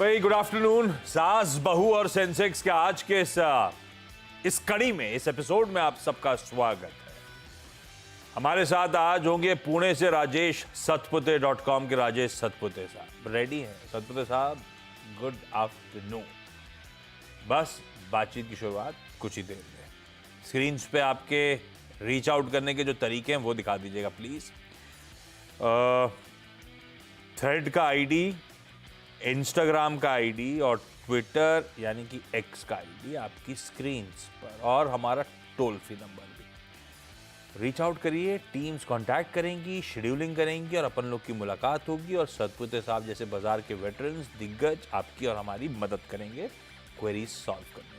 भाई good afternoon. सास बहू और सेंसेक्स के आज के इस कड़ी में, इस एपिसोड में आप सबका स्वागत है। हमारे साथ आज होंगे पुणे से राजेश सतपुते.com के राजेश सतपुते साहब। रेडी हैं सतपुते साहब? Good afternoon. बस बातचीत की शुरुआत कुछ ही देर में। स्क्रीन पे आपके रीच आउट करने के जो तरीके हैं वो दिखा दीजिएगा प्लीज। थ्रेड का आईडी, इंस्टाग्राम का आईडी और ट्विटर यानी कि एक्स का आईडी आपकी स्क्रीन पर, और हमारा टोल फ्री नंबर भी। रीच आउट करिए, टीम्स कांटेक्ट करेंगी, शेड्यूलिंग करेंगी और अपन लोग की मुलाकात होगी और सतपुते साहब जैसे बाजार के वेटरन्स, दिग्गज आपकी और हमारी मदद करेंगे क्वेरीज सॉल्व करने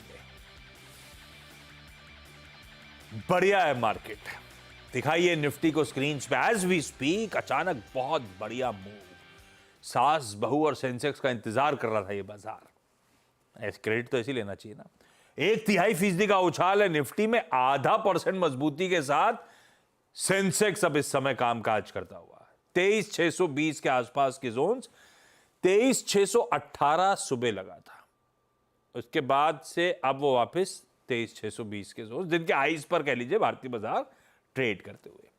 में। बढ़िया है मार्केट, दिखाइए निफ्टी को स्क्रीन पे एज वी स्पीक। अचानक बहुत बढ़िया मूव, सास बहू और सेंसेक्स का इंतजार कर रहा था ये बाजार। ऐसे क्रेडिट तो ऐसे लेना चाहिए ना। 1/3% का उछाल है निफ्टी में, 0.5% मजबूती के साथ सेंसेक्स अब इस समय कामकाज करता हुआ 23,620 के आसपास के जोन्स। 23,618 सुबह लगा था, उसके बाद से अब वो वापस 23,620 के जोन्स, जिनके हाईज पर कह लीजिए भारतीय बाजार ट्रेड करते हुए।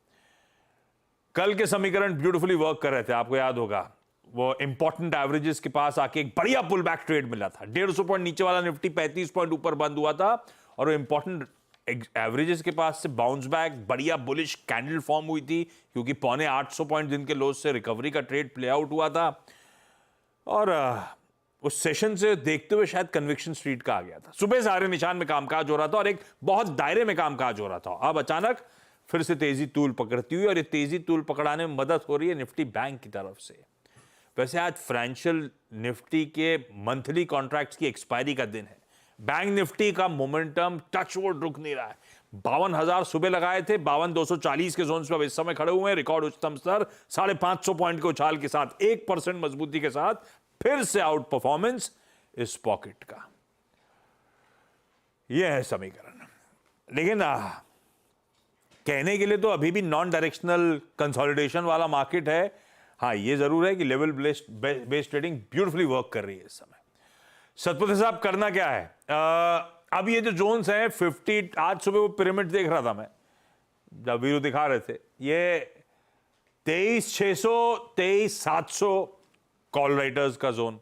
कल के समीकरण ब्यूटीफुली वर्क कर रहे थे, आपको याद होगा। वो इंपॉर्टेंट एवरेजेस के पास आके एक बढ़िया पुल बैक ट्रेड मिला था। 150 पॉइंट नीचे वाला निफ्टी 35 पॉइंट ऊपर बंद हुआ था और वो इंपॉर्टेंट एवरेजेस के पास से बाउंस बैक, बढ़िया बुलिश कैंडल फॉर्म हुई थी क्योंकि 850 पॉइंट दिन के लोज से रिकवरी का ट्रेड प्ले आउट हुआ था। और उस सेशन से देखते हुए शायद कन्विक्शन स्ट्रीट का आ गया था। सुबह सारे निशान में कामकाज हो रहा था और एक बहुत दायरे में कामकाज हो रहा था। अब अचानक फिर से तेजी तूल पकड़ती हुई, और ये तेजी तूल पकड़ाने में मदद हो रही है निफ्टी बैंक की तरफ से। वैसे आज फाइनेंशियल निफ्टी के मंथली कॉन्ट्रैक्ट्स की एक्सपायरी का दिन है। बैंक निफ्टी का मोमेंटम टचवुड रुक नहीं रहा है। 52,000 सुबह लगाए थे, 52,240 के जोन पे इस समय खड़े हुए हैं। रिकॉर्ड उच्चतम स्तर 550 पॉइंट के उछाल के साथ 1% मजबूती के साथ फिर से आउट परफॉर्मेंस इस पॉकेट का। यह है समीकरण। लेकिन कहने के लिए तो अभी भी नॉन डायरेक्शनल कंसोलिडेशन वाला मार्केट है। हाँ, ये जरूर है कि level based trading beautifully work कर रही है इस समय। सतपुते साहब करना क्या है? अब ये जो जोन्स हैं 50, आज सुबह वो पिरामिड देख रहा था मैं जब वीरू दिखा रहे थे, ये 23,600 23,700 कॉल राइटर्स का जोन,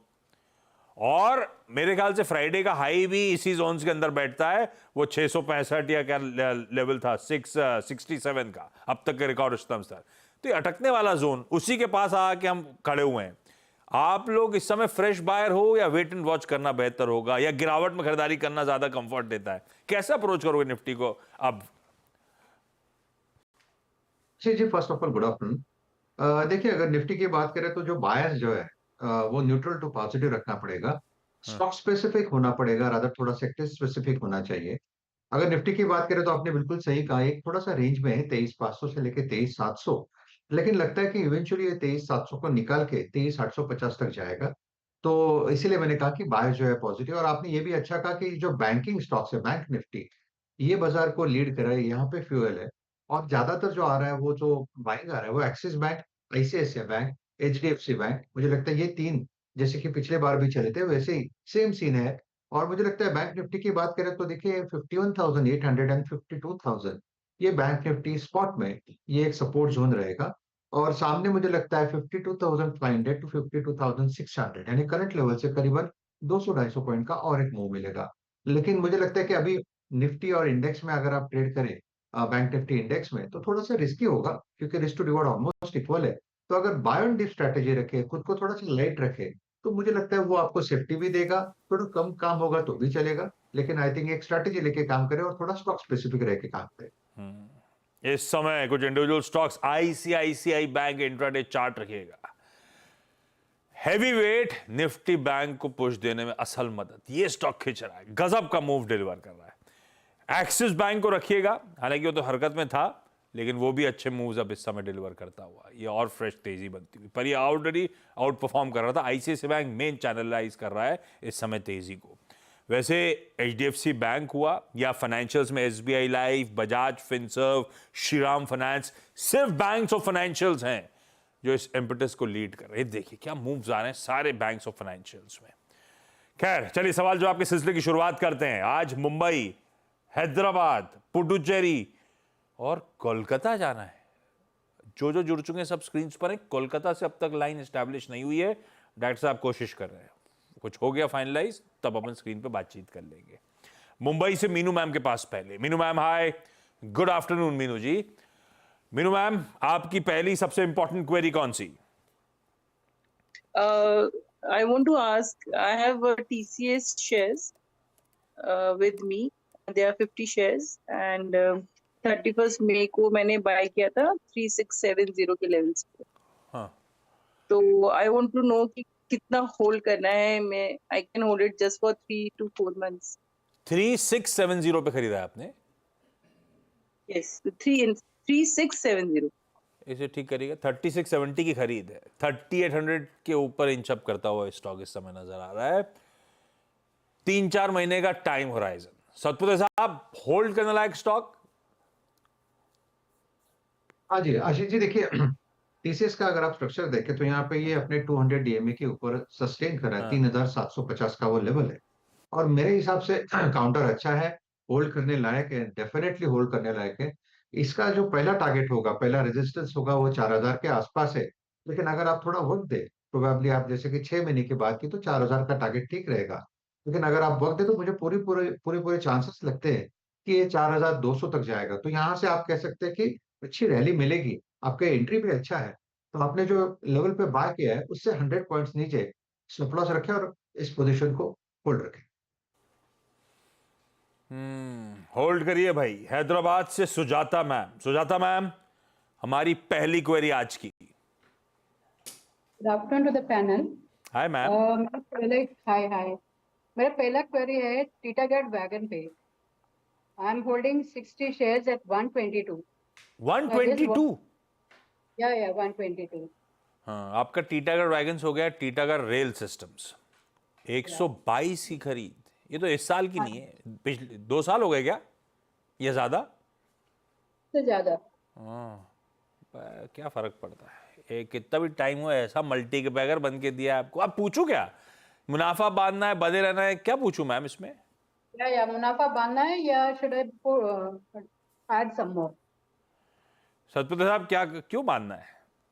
और मेरे ख्याल से फ्राइडे का हाई भी इसी जोन्स के अंदर बैठता है। वो 665 या क्या लेवल था, 667 का अब तक का रिकॉर्ड उच्चतम स्तर। तो ये अटकने वाला जोन, उसी के पास आके हम खड़े हुए हैं। आप लोग इस समय फ्रेश बायर हो या वेट एंड वॉच करना बेहतर होगा, या गिरावट में खरीदारी करना ज्यादा कंफर्ट देता है? कैसे अप्रोच करोगे निफ्टी को अब? जी, first of all good afternoon. देखिए, अगर निफ्टी की बात करें तो जो बायस जो है वो न्यूट्रल टू पॉजिटिव रखना पड़ेगा। हाँ, स्टॉक स्पेसिफिक होना पड़ेगा, रादर थोड़ा सेक्टर स्पेसिफिक होना चाहिए। अगर निफ्टी की बात करें तो आपने बिल्कुल सही कहा, एक थोड़ा सा रेंज में है 23,500 से लेके 23,700, लेकिन लगता है कि इवेंचुअली ये 23,700 को निकाल के 23,850 तक जाएगा। तो इसीलिए मैंने कहा कि बायस जो है पॉजिटिव। और आपने ये भी अच्छा कहा कि जो बैंकिंग स्टॉक्स है, बैंक निफ्टी, ये बाजार को लीड कर रहा है, यहाँ पे फ्यूएल है। और ज्यादातर जो आ रहा है, वो जो बाइंग आ रहा है, वो axis bank, ICICI bank, HDFC bank. मुझे लगता है ये तीन, जैसे कि पिछले बार भी चले थे, वैसे ही सेम सीन है। और मुझे लगता है बैंक निफ्टी की बात करें तो देखिए 51,800 एंड 52,000, ये बैंक निफ्टी स्पॉट में ये एक सपोर्ट जोन रहेगा। और सामने मुझे लगता है 52,500 टू 52,600, यानी करंट लेवल से करीबन 200-250 पॉइंट का और एक मूव मिलेगा। लेकिन मुझे लगता है कि अभी निफ्टी और इंडेक्स में अगर आप ट्रेड करें, बैंक निफ्टी इंडेक्स में, तो थोड़ा सा रिस्की होगा क्योंकि risk to reward almost equal है। तो अगर बाय ऑन डिप स्ट्रैटेजी रखे, खुद को थोड़ा सा लाइट रखे, तो मुझे लगता है वो आपको सेफ्टी भी देगा। थोड़ा कम काम होगा तो भी चलेगा, लेकिन आई थिंक एक स्ट्रैटेजी लेके काम करे और थोड़ा स्टॉक स्पेसिफिक रह के काम करे। इस समय कुछ individual stocks, ICICI bank intraday chart रखिएगा। हैवी वेट निफ्टी बैंक को पुश देने में असल मदद ये स्टॉक खींच रहा है, गजब का मूव डिलीवर कर रहा है। एक्सिस बैंक को रखिएगा, हालांकि वो तो हरकत में था, लेकिन वो भी अच्छे मूव्स अब इस समय डिलीवर करता हुआ ये और फ्रेश तेजी बनती हुई, पर ये ऑलरेडी आउट परफॉर्म कर रहा था। आईसीआईसीआई बैंक मेन चैनलाइज कर रहा है इस समय तेजी को। वैसे एचडीएफसी बैंक हुआ या फाइनेंशियल्स में SBI life, Bajaj Finserv, Shriram finance, सिर्फ बैंक्स ऑफ फाइनेंशियल्स हैं जो इस इम्पेटस को लीड कर रहे हैं। देखिए क्या मूव्स आ रहे हैं सारे बैंक्स ऑफ फाइनेंशियल्स में। खैर चलिए सवाल जवाब के सिलसिले की शुरुआत करते हैं। आज मुंबई, हैदराबाद, पुडुचेरी और कोलकाता जाना है। जो जो जुड़ चुके हैं सब स्क्रीन पर हैं। कोलकाता से अब तक लाइन एस्टैब्लिश नहीं हुई है। डॉक्टर साहब कोशिश कर रहे हैं, कुछ हो गया फाइनलाइज तब अपन स्क्रीन पे बातचीत कर लेंगे। मुंबई से मीनू मैम के पास पहले। Meenu ma'am hi, good afternoon Meenu ji. Meenu ma'am, आपकी पहली सबसे इंपॉर्टेंट क्वेरी कौन सी? I want to ask, I have TCS shares with me. There are 50 shares and 31st मई को मैंने बाय किया था 3670 के लेवल्स पे। हाँ, तो I want to know कि कितना होल्ड करना है। मैं I can hold it just for 3 to 4 months. 3670 पे खरीदा है आपने? Yes, 3670. इसे ठीक करिएगा। 3670 की खरीद है। 3800 के ऊपर इंचअप करता हुआ स्टॉक इस समय नजर आ रहा है। 3-4 महीने का टाइम होराइजन। सतपुते साहब, होल्ड करने लायक स्टॉक? हाँ जी, आशीष जी देखिए टीसीएस का अगर आप स्ट्रक्चर देखें तो यहाँ पे ये अपने 200 डीएमए के ऊपर सस्टेन कर रहा है। 3750 का वो लेवल है और मेरे हिसाब से काउंटर अच्छा है, होल्ड करने लायक है, डेफिनेटली होल्ड करने लायक है। इसका जो पहला टारगेट होगा, पहला रेजिस्टेंस होगा वो 4000 के आसपास है। लेकिन अगर आप थोड़ा वक्त दे, प्रोबेबली आप जैसे कि 6 महीने की बात की तो 4000 का टारगेट ठीक रहेगा। लेकिन अगर आप वक्त दे तो मुझे पूरी पूरे पूरे पूरे चांसेस लगते हैं कि ये 4200 तक जाएगा। तो यहाँ से आप कह सकते हैं कि अच्छी रैली मिलेगी। आपका एंट्री भी अच्छा है। तो आपने जो लेवल पे बाय किया है उससे 100 पॉइंट्स नीचे स्टॉप लॉस रखें और इस पोजीशन को होल्ड रखें। होल्ड करिए भाई। हैदराबाद से सुजाता मैम। सुजाता मैम, हमारी पहली क्वेरी आज की। Good afternoon to the panel. Hi ma'am. मेरा पहले हाय मेरा पहला क्वेरी है टीटागढ़ वैगन पे। I am holding 60 shares at 122. 122? या 122. हाँ, आपका टीटागढ़ वैगन्स हो गया टीटागढ़ रेल सिस्टम्स। 122 की खरीद। ये तो इस साल की नहीं है, पिछले 2 साल हो गए क्या या ज्यादा? से ज्यादा। हाँ, क्या फर्क पड़ता है। कितना भी टाइम हो, ऐसा मल्टी के बैगर बन के दिया आपको। आप पूछू क्या, मुनाफा बांधना है, बंधे रहना है, क्या पूछूं मैम इसमें? या मुनाफा बांधना है या शुड आई ऐड सम मोर? सतपुत्र साहब, क्या क्यों बांधना है?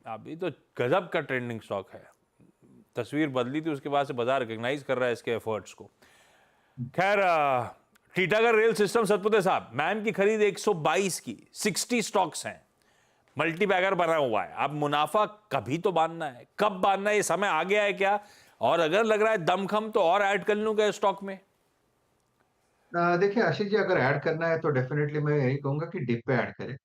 अभी तो गजब का ट्रेंडिंग स्टॉक है। तस्वीर बदली थी, उसके बाद से बाजार रिकग्नाइज कर रहा है इसके एफर्ट्स को। खैर, टीटागढ़ रेल सिस्टम, सतपुत्र साहब, मैम की खरीद 122 की, 60 स्टॉक्स हैं, मल्टी बैगर बना हुआ है। अब मुनाफा कभी तो बांधना है, कब बांधना है, ये समय आ गया है क्या? और अगर लग रहा है दमखम तो और ऐड कर लूं क्या स्टॉक में? देखिए आशीष जी, अगर ऐड करना है तो डेफिनेटली मैं यही कहूंगा कि डिप पे ऐड करें।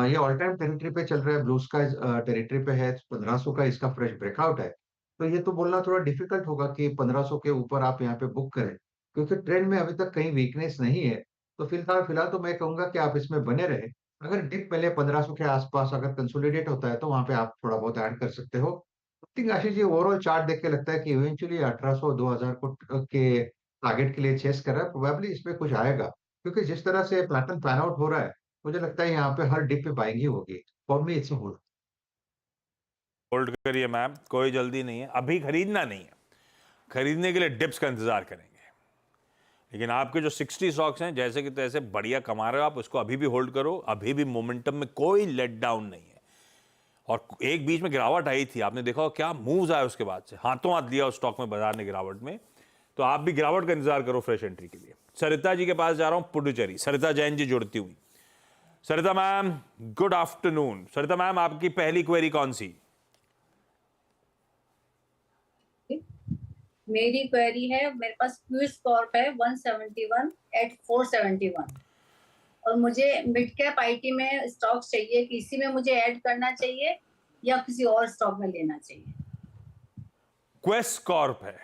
ये ऑल टाइम टेरिटरी पे चल रहा है, ब्लू स्काई टेरिटरी पे है। 1500 का इसका फ्रेश ब्रेकआउट है। तो ये तो बोलना थोड़ा डिफिकल्ट होगा कि 1500 के ऊपर आप यहाँ पे बुक करें, क्योंकि ट्रेंड में अभी तक कहीं वीकनेस नहीं है। तो फिलहाल फिलहाल तो मैं कहूंगा कि आप इसमें बने रहे। अगर डिप पहले 1500 के आसपास अगर कंसोलिडेट होता है तो वहां पे आप थोड़ा बहुत ऐड कर सकते हो। I think Ashish ji, overall chart देख के लगता है कि इवेंचुअली 1800 2000 को के टारगेट के लिए चेस कर रहा है। प्रोबेबली इसमें कुछ आएगा, क्योंकि जिस तरह से पैटर्न पैन आउट हो रहा है, मुझे लगता है यहाँ पे हर डिप पे बाइंग ही होगी। For me it's hold. Hold करिए मैम, कोई जल्दी नहीं है, अभी खरीदना नहीं है। खरीदने के लिए डिप्स का इंतजार करेंगे। लेकिन आपके जो 60 स्टॉक्स हैं, जैसे कि तैसे बढ़िया कमा रहे हो आप, उसको अभी भी होल्ड करो। अभी भी मोमेंटम में कोई लेट डाउन नहीं है। और एक बीच में गिरावट आई थी, आपने देखा क्या मूव्स आए उसके बाद से, हाथों हाथ लिया उस स्टॉक में बाजार ने गिरावट में। तो आप भी गिरावट का इंतजार करो फ्रेश एंट्री के लिए। सरिता जी के पास जा रहा हूं, पुडुचेरी। सरिता जैन जी जुड़ती हुई। सरिता मैम, गुड आफ्टरनून। सरिता मैम, आपकी पहली क्वेरी कौन सी? मेरी क्वेरी है, मेरे पास क्विज कॉर्प है 171 at 471 और मुझे मिड कैप आईटी में स्टॉक्स चाहिए कि इसी में मुझे ऐड करना चाहिए या किसी और स्टॉक में लेना चाहिए? क्वेस्ट कॉर्प है,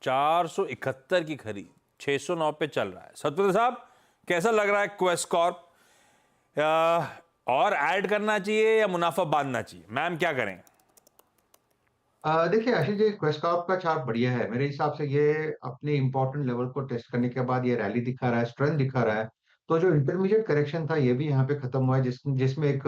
471 की खरीद, 609 पे चल रहा है। सतपुत्र साहब, कैसा लग रहा है क्वेस्ट कॉर्प? और ऐड करना चाहिए या मुनाफा बांधना चाहिए? मैम क्या करें? देखिए आशीष जी, क्वेस्ट कॉर्प का चार्ट बढ़िया है मेरे हिसाब से। ये अपने इंपॉर्टेंट लेवल को टेस्ट करने के बाद ये रैली दिखा रहा है, स्ट्रेंथ दिखा रहा है। तो जो इंटरमीडिएट करेक्शन था ये भी यहाँ पे खत्म हुआ है, जिसमें एक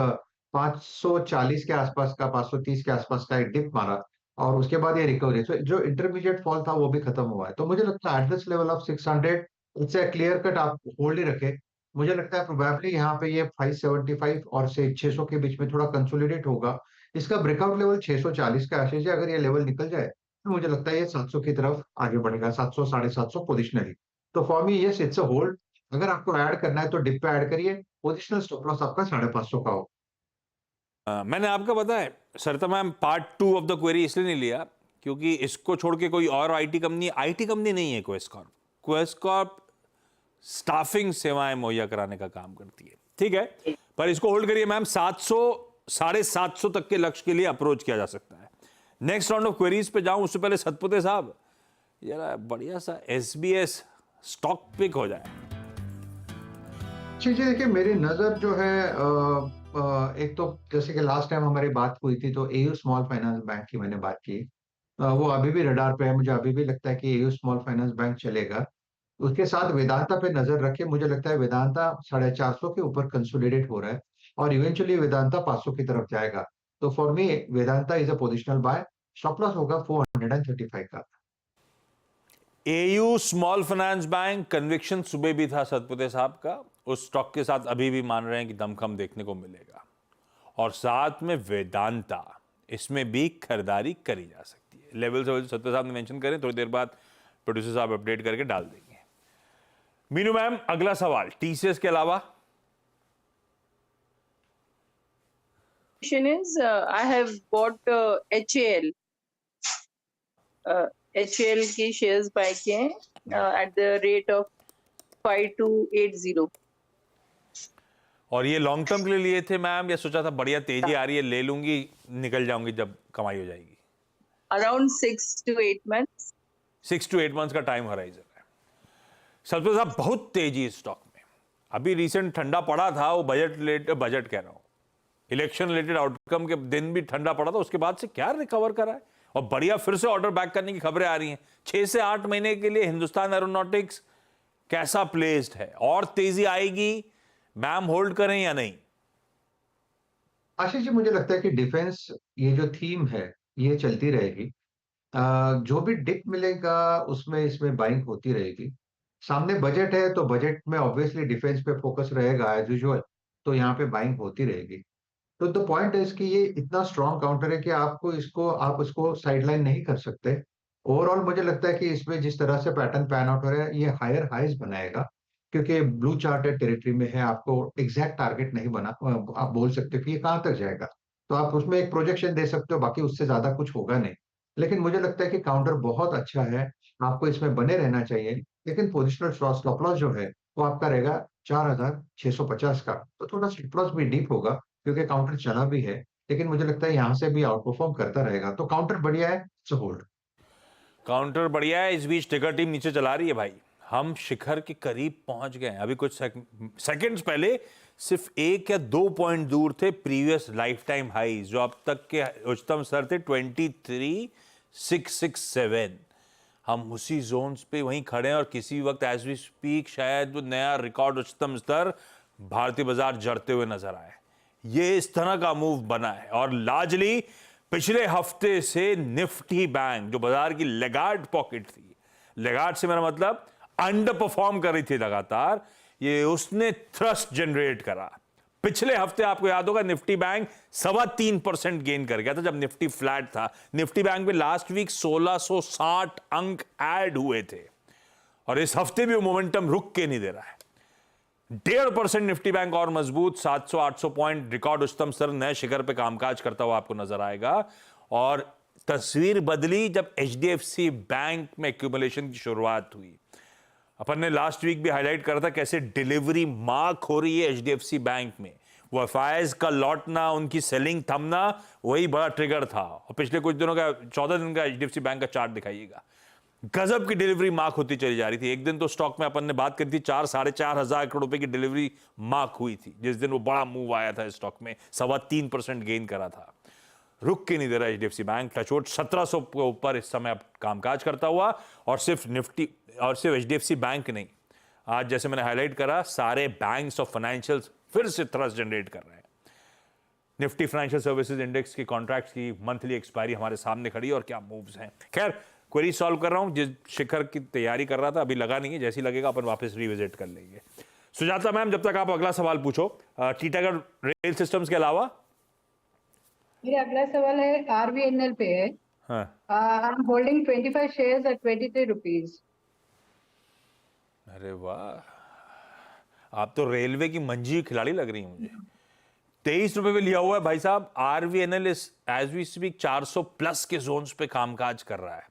540 के आसपास का, 530 के आसपास का एक डिप मारा। और उसके बाद ये रिकवरी, तो जो इंटरमीडिएट फॉल था वो भी खत्म हुआ है। तो मुझे लगता है एट दिस लेवल ऑफ 600 इससे क्लियर कट आप होल्ड ही रखे। मुझे लगता है प्रोबेबली यहाँ पे ये 575 और से 600 के बीच में थोड़ा कंसोलिडेट होगा। इसका ब्रेकआउट लेवल 640 का आशीष है, अगर ये लेवल निकल जाए तो मुझे लगता है ये 700 की तरफ आगे बढ़ेगा, 700 750 पोजिशनली। तो for me yes it's a hold. अगर आपको ऐड करना है तो डिप पे ऐड करिए, पोजिशनल स्टॉप लॉस आपका 550 का हो। मैंने आपका पता है Sarita ma'am part 2 of the query इसलिए नहीं लिया क्योंकि इसको छोड़ के कोई और आईटी कंपनी नहीं है quest Corp. Quest Corp staffing सेवाएं मुहैया कराने का काम करती है, ठीक है, पर इसको होल्ड करिए मैम। 700 750 तक के लक्ष्य के लिए अप्रोच किया जा सकता है। नेक्स्ट राउंड ऑफ क्वेरीज पे जाऊं उससे पहले सतपुते साहब जरा बढ़िया सा एसबीएस स्टॉक पिक हो जाए। जी जी, देखिए मेरी नजर जो है एक तो जैसे कि लास्ट टाइम हमारी बात हुई थी तो एयू स्मॉल फाइनेंस बैंक की मैंने बात की। वो अभी भी रडार पे है, मुझे अभी भी लगता है कि एयू स्मॉल फाइनेंस बैंक चलेगा। उसके साथ वेदांता पे नजर रखे, मुझे लगता है वेदांता 450 के ऊपर कंसोलिडेट हो रहा है और इवेंचुअली वेदांता 500 की तरफ जाएगा। तो for me Vedanta is a positional buy, stop loss होगा 435 का। AU small finance bank conviction सुबह भी था सतपुते साहब का, उस स्टॉक के साथ अभी भी मान रहे हैं कि दमखम देखने को मिलेगा। और साथ में वेदांता, इसमें भी खरीदारी करी जा सकती है। लेवल से सतपुते साहब ने मेंशन करें, थोड़ी देर बाद प्रोड्यूसर साहब अपडेट करके डाल देंगे। मीनू मैम अगला सवाल टीसीएस के अलावा। Question is, I have bought HAL. HAL की shares buy किए हैं at the rate of 5280. और ये लॉन्ग टर्म के लिए लिए थे मैम या सोचा था बढ़िया तेजी आ रही है ले लूंगी निकल जाऊंगी जब कमाई हो जाएगी? Around 6 to 8 months. 6 to 8 months का टाइम हराइजन है। सतपुते साहब बहुत तेजी इस स्टॉक में। अभी रिसेंट ठंडा पड़ा था, वो बजट कह रहा हूं, इलेक्शन रिलेटेड आउटकम के दिन भी ठंडा पड़ा था, उसके बाद से क्या रिकवर करा है और बढ़िया फिर से ऑर्डर बैक करने की खबरें आ रही हैं। 6 से 8 महीने के लिए हिंदुस्तान एरोनॉटिक्स कैसा प्लेस्ड है और तेजी आएगी? मैम होल्ड करें या नहीं? आशीष जी, मुझे लगता है कि डिफेंस ये जो थीम है ये चलती रहेगी। जो भी डिप मिलेगा उसमें इसमें बाइंग होती रहेगी। सामने बजट है तो बजट में ऑब्वियसली डिफेंस पे फोकस रहेगा एज यूजुअल, तो यहाँ पे बाइंग होती रहेगी। तो द पॉइंट है कि ये इतना स्ट्रॉन्ग काउंटर है कि आप उसको साइडलाइन नहीं कर सकते। ओवरऑल मुझे लगता है कि इसमें जिस तरह से पैटर्न पैन आउट हो रहा है ये हायर हाइज बनाएगा, क्योंकि ब्लू चार्टेड टेरिटरी में है। आपको एग्जैक्ट टारगेट नहीं बना, आप बोल सकते हो कि ये कहाँ तक जाएगा, तो आप उसमें एक प्रोजेक्शन दे सकते हो, बाकी उससे ज्यादा कुछ होगा नहीं। लेकिन मुझे लगता है कि काउंटर बहुत अच्छा है, आपको इसमें बने रहना चाहिए। लेकिन पोजिशनल स्टॉप लॉस जो है वो आपका रहेगा 4650 का, तो थोड़ा स्टॉप लॉस भी डीप होगा क्योंकि काउंटर चला भी है। लेकिन मुझे लगता है यहाँ से भी आउट परफॉर्म करता रहेगा, तो काउंटर बढ़िया है, सो होल्ड। काउंटर बढ़िया है। इस बीच टिकर टीम नीचे चला रही है भाई। हम शिखर के करीब पहुंच गए हैं। अभी कुछ सेकंड्स पहले सिर्फ 1 या 2 पॉइंट दूर थे प्रीवियस लाइफ टाइम हाई, जो अब तक के उच्चतम स्तर थे 23,667। हम उसी जोन्स पे वहीं खड़े हैं और किसी वक्त एज वी स्पीक शायद वो नया रिकॉर्ड उच्चतम स्तर भारतीय बाजार जड़ते हुए नजर आए। ये इस तरह का मूव बना है। और लार्जली पिछले हफ्ते से निफ्टी बैंक जो बाजार की लेगार्ड पॉकेट थी, लेगार्ड से मेरा मतलब अंडर परफॉर्म कर रही थी लगातार, ये उसने थ्रस्ट जनरेट करा। पिछले हफ्ते आपको याद होगा निफ्टी बैंक 3.25% गेन कर गया था जब निफ्टी फ्लैट था। निफ्टी बैंक में लास्ट वीक 1660 अंक ऐड हुए थे और इस हफ्ते भी वो मोमेंटम रुक के नहीं दे रहा है। 1.5% निफ्टी बैंक और मजबूत, 700-800 पॉइंट रिकॉर्ड उच्चतम स्तर नए शिखर पे कामकाज करता हुआ आपको नजर आएगा। और तस्वीर बदली जब एचडीएफसी बैंक में एक्यूमुलेशन की शुरुआत हुई। अपन ने लास्ट वीक भी हाईलाइट करा था कैसे डिलीवरी मार्क हो रही है एचडीएफसी बैंक में। वो एफआईआईज का लौटना, उनकी सेलिंग थमना, वही बड़ा ट्रिगर था। और पिछले कुछ दिनों का 14 दिन का एचडीएफसी बैंक का चार्ट दिखाइएगा, गजब की डिलीवरी मार्क होती चली जा रही थी। एक दिन तो स्टॉक में अपन ने बात करी थी 4-4.5 हजार करोड़ रुपए की डिलीवरी मार्क हुई थी जिस दिन वो बड़ा मूव आया था स्टॉक में, 3.25% गेन करा था। रुक के नहीं दे रहा एचडीएफसी बैंक, टचवुड 1700 के ऊपर इस समय अब कामकाज करता हुआ। और सिर्फ निफ्टी और सिर्फ एचडीएफसी बैंक नहीं, आज जैसे मैंने हाईलाइट करा सारे बैंक्स और फाइनेंशियल्स फिर से थ्रस्ट जनरेट कर रहे हैं। निफ्टी फाइनेंशियल सर्विसेज इंडेक्स की कॉन्ट्रैक्ट्स की मंथली एक्सपायरी हमारे सामने खड़ी है और क्या मूव्स हैं। खैर क्वेरी सॉल्व कर रहा हूं, जिस शिखर की तैयारी कर रहा था अभी लगा नहीं है, जैसी लगेगा अपन वापस रिविजिट कर लेंगे। सुजाता मैम, जब तक आप अगला सवाल पूछो, टीटागढ़ रेल सिस्टम्स के अलावा। मेरा अगला सवाल है RVNL पे है। हाँ, I am holding 25 shares at 23 rupees. अरे वाह, आप तो रेलवे की मंजी खिलाड़ी लग रही हैं मुझे। 23 रुपए में लिया हुआ है भाई साहब। RVNL इस एज वी स्पीक 400 प्लस के जोन्स पे कामकाज कर रहा है।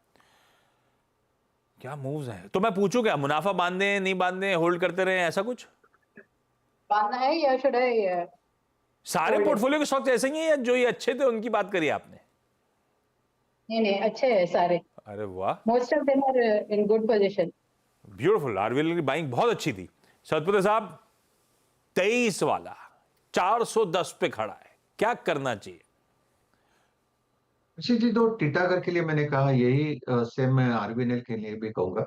क्या मूव्स हैं। तो मैं पूछूं क्या, मुनाफा बांधे नहीं बांधे, होल्ड करते रहे, ऐसा कुछ? बांधना है या शुड आई? सारे पोर्टफोलियो के स्टॉक्स ऐसे ही हैं या जो ये अच्छे थे उनकी बात करी आपने? नहीं, अच्छे हैं सारे। अरे वाह, most of them are in good position. Beautiful. RVNL की बाइंग बहुत अच्छी थी। सतपुत्र साहब, 23 वाला 410 पे खड़ा है, क्या करना चाहिए? जी, तो टीटागढ़ के लिए मैंने कहा यही सेम मैं RVNL के लिए भी कहूंगा।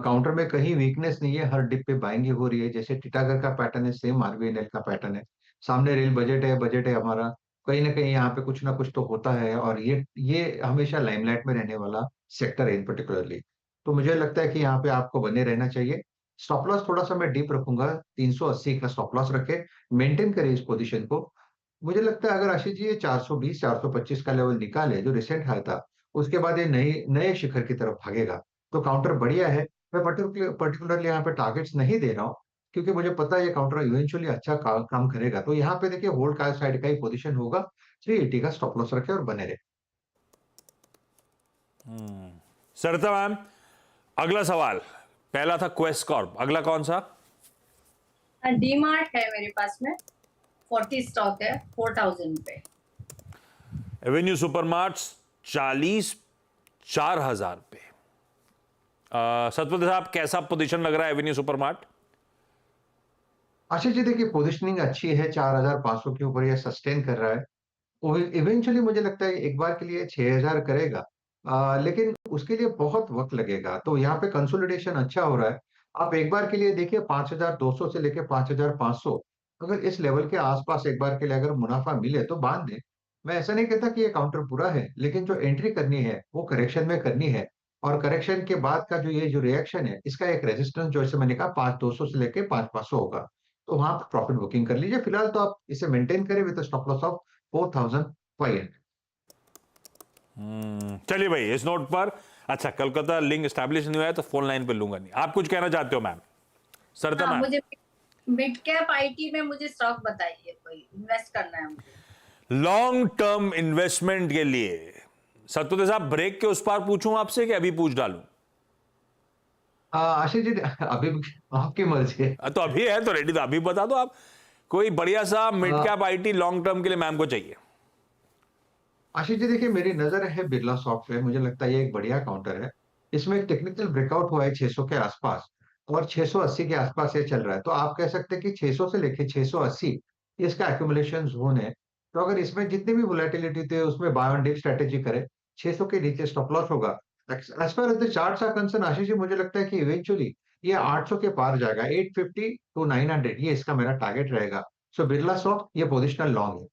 काउंटर में कहीं वीकनेस नहीं है, हर डिप पे बाइंग ही हो रही है। जैसे टीटागढ़ का पैटर्न है, सेम RVNL का पैटर्न है। सामने रेल बजट है हमारा, कहीं ना कहीं यहाँ पे कुछ ना कुछ तो होता है, और ये हमेशा लाइमलाइट में रहने वाला सेक्टर है इन पर्टिकुलरली। तो मुझे लगता है कि यहाँ पे आपको बने रहना चाहिए। स्टॉप लॉस थोड़ा सा मैं डीप रखूंगा, 380 का स्टॉप लॉस रखे, मेंटेन करें इस पोजीशन को। मुझे लगता है अगर आशीष जी ये 420 425 का लेवल निकाले जो रिसेंट हाई था, उसके बाद ये नए नए शिखर की तरफ भागेगा, तो काउंटर बढ़िया है। मैं पर्टिकुलरली यहाँ पे टारगेट्स नहीं दे रहा हूँ, क्योंकि मुझे पता है ये काउंटर इवेंचुअली अच्छा काम करेगा। तो यहाँ पे देखिए होल्ड का साइड का ही पोजीशन होगा, 380 का स्टॉप लॉस रखे और बने रहे। सरिता मैम, अगला सवाल, पहला था क्वेस्ट कॉर्प, अगला कौन सा? डीमार्ट है मेरे पास में, 40 स्टॉक है, 4000 पे। एवेन्यू सुपरमार्ट्स 40,000 पे। सतपथ साहब, कैसा पोजीशन लग रहा है एवेन्यू सुपरमार्ट? आशीष जी देखिए पोजीशनिंग अच्छी है, 4500 के ऊपर ये सस्टेन कर रहा है। इवेंचुअली मुझे लगता है एक बार के लिए 6000 करेगा, लेकिन उसके लिए बहुत वक्त लगेगा। तो यहाँ पे कंसोलिडेशन अच्छा हो रहा है। आप एक बार के लिए देखिए 5200 से लेके 5500, अगर इस लेवल के आसपास एक बार के लिए अगर मुनाफा मिले तो बांध दें। मैं ऐसा नहीं कहता कि ये काउंटर पूरा है, लेकिन जो एंट्री करनी है वो करेक्शन में करनी है। और करेक्शन के बाद का जो रिएक्शन है, इसका एक रेजिस्टेंस जैसे मैंने कहा 5200 से लेके 5500 होगा, तो वहां पर प्रॉफिट बुकिंग कर लीजिए। फिलहाल तो आप इसे मेंटेन करें विद स्टॉप लॉस ऑफ 4500। चलिए भाई, इस नोट पर, अच्छा कलकत्ता लिंक एस्टैब्लिश नहीं हुआ है तो फोन लाइन पे लूंगा नहीं। आप कुछ कहना चाहते हो मैम? सरिता मैम, मुझे मिड कैप आईटी में मुझे स्टॉक बताइए, कोई इन्वेस्ट करना है मुझे लॉन्ग टर्म इन्वेस्टमेंट के लिए। सतपुत्र साहब, ब्रेक के उस पार पूछूं आपसे कि अभी पूछ डालूं? आशीष जी अभी आपकी मर्जी है। तो अभी है तो रेडी, तो अभी बता दो आप। कोई बढ़िया सा mid cap IT long term के लिए मैम को चाहिए। आशीष जी देखिए मेरी नजर है बिरला सॉफ्टवेयर, मुझे लगता है ये एक बढ़िया काउंटर है। इसमें एक टेक्निकल ब्रेकआउट हुआ है 600 के आसपास, और 680 के आसपास ये चल रहा है। तो आप कह सकते हैं कि 600 से लेके 680 इसका एक्यूमुलेशन जोन है। तो अगर इसमें जितनी भी वोलेटिलिटी थी उसमें बाय ऑन डिप स्ट्रेटेजी करें, 600 के नीचे स्टॉप लॉस होगा। As far as the charts are concern Ashish ji, मुझे लगता है कि इवेंचुअली ये 800 के पार जाएगा, 850 टू 900, ये इसका मेरा टारगेट रहेगा। सो बिरला सॉफ्ट ये पोजिशनल लॉन्ग है।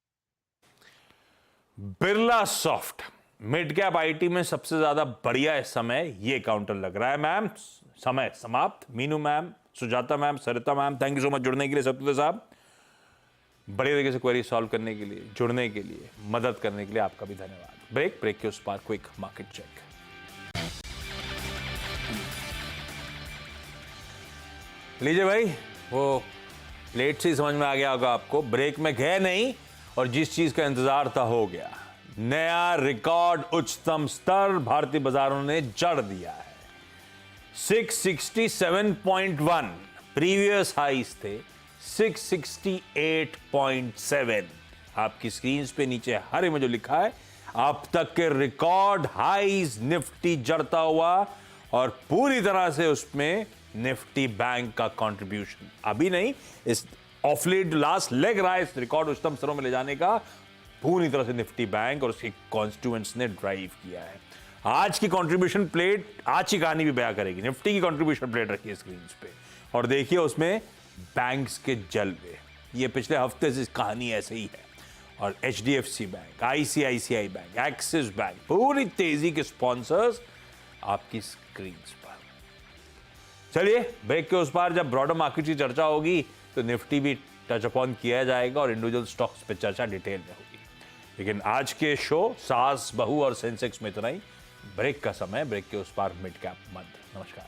Birla soft mid cap IT में सबसे ज्यादा बढ़िया इस समय ये काउंटर लग रहा है मैम। समय समाप्त। Meenu ma'am, Sujata ma'am, Sarita ma'am, thank you so much जुड़ने के लिए। सतपुत्र साहब, बड़े तरीके से क्वेरी सॉल्व करने के लिए, जुड़ने के लिए, मदद करने के लिए आपका भी धन्यवाद। ब्रेक के उस पार क्विक मार्केट चेक। लीजिए भाई, वो लेट से ही समझ में आ गया होगा आपको, ब्रेक में गए नहीं और जिस चीज का इंतजार था हो गया। नया रिकॉर्ड उच्चतम स्तर भारतीय बाजारों ने जड़ दिया है। 667.1 प्रीवियस हाइस थे 668.7। आपकी स्क्रीन पे नीचे हरे में जो लिखा है, अब तक के रिकॉर्ड हाइज निफ्टी जड़ता हुआ, और पूरी तरह से उसमें निफ्टी बैंक का कंट्रीब्यूशन। अभी नहीं, इस ऑफलेट लास्ट लेग रहा है इस रिकॉर्ड उच्चतम स्तरों में ले जाने का, पूरी तरह से निफ्टी बैंक और उसके कॉन्स्टिट्यूएंट्स ने ड्राइव किया है। आज की कंट्रीब्यूशन प्लेट आज की कहानी भी बयां करेगी। निफ्टी की कंट्रीब्यूशन प्लेट रखी है स्क्रीन पे और देखिए उसमें बैंक्स के जलवे। ये पिछले हफ्ते से कहानी ऐसे ही है और HDFC bank, ICICI bank, axis bank, पूरी तेजी के स्पॉन्सर्स आपकी स्क्रीन पर। चलिए ब्रेक के उस पार जब ब्रॉडर मार्केट की चर्चा होगी तो निफ्टी भी टच अपॉन किया जाएगा और इंडिविजुअल स्टॉक्स पे चर्चा डिटेल में होगी। लेकिन आज के शो सास बहू और सेंसेक्स में इतना ही। ब्रेक का समय, ब्रेक के उस पार मिड कैप मंत्र। नमस्कार।